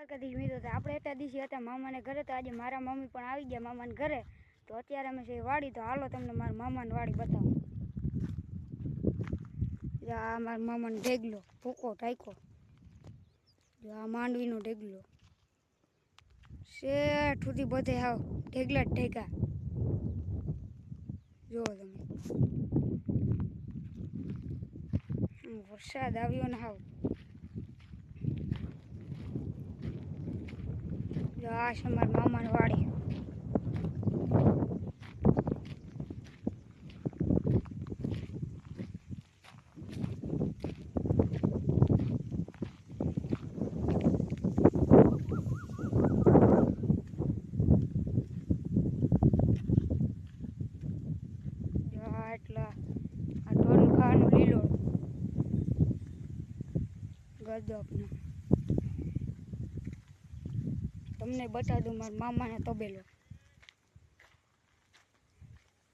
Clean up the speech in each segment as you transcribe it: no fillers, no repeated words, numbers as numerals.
દ્વારકાધીશ મિત્રો, તો આપણે એટલા દિવસે હતા મામાને ઘરે, તો આજે મારા મમ્મી પણ આવી ગયા મામાને ઘરે. તો અત્યારે અમે છે વાડી, તો હાલો તમને મારા મામાને વાડી બતાવો. આ મારા મામાનો ઢેગલો ભૂકો ટાઈકો, જો આ માંડવીનો ઢેગલો શેઠ સુધી બધે હાવ ઢેગલા જ ઢેગા. જુઓ તમે, વરસાદ આવ્યો ને હાવ. જો આ છે મારા મામાની વાડી. એટલા આ ઢોરનું ખાવાનું લીલો ગદપનો. તમને બતા દઉં મારા મામાને તબેલો,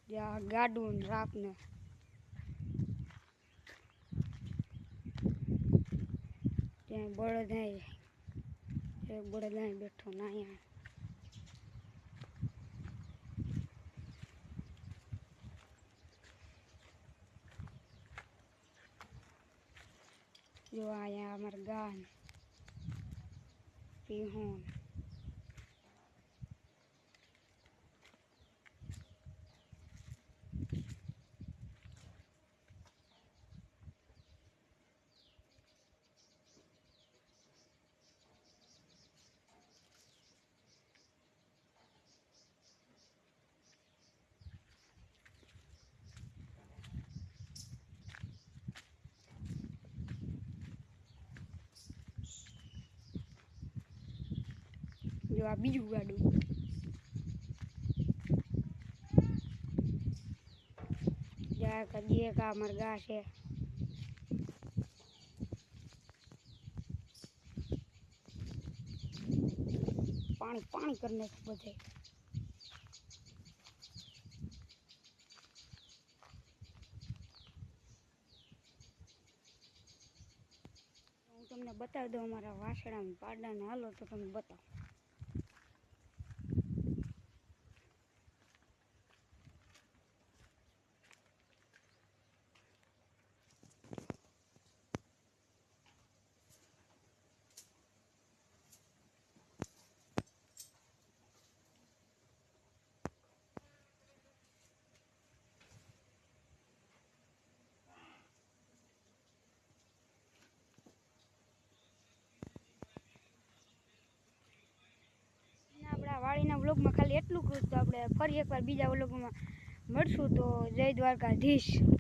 જ્યાં ગાડું રાખને ત્યાં બળદ એક બળદ અહીં બેઠો ના અહીંયા. જો અહીંયા અમારા ગાન પીહોન. જો આ બીજું ગાડું. જ્યાં કદી એક આ મરઘા છે. પાણી પાણી કરી નાખ્યું બધે. હું તમને બતાવી દઉં અમારા વાસણામાં પાડાને. હાલો તો તમને બતાવો. વાડીના વ્લોગમાં ખાલી એટલું કરું, તો આપણે ફરી એકવાર બીજા વ્લોગમાં મળશું. તો જય દ્વારકાધીશ.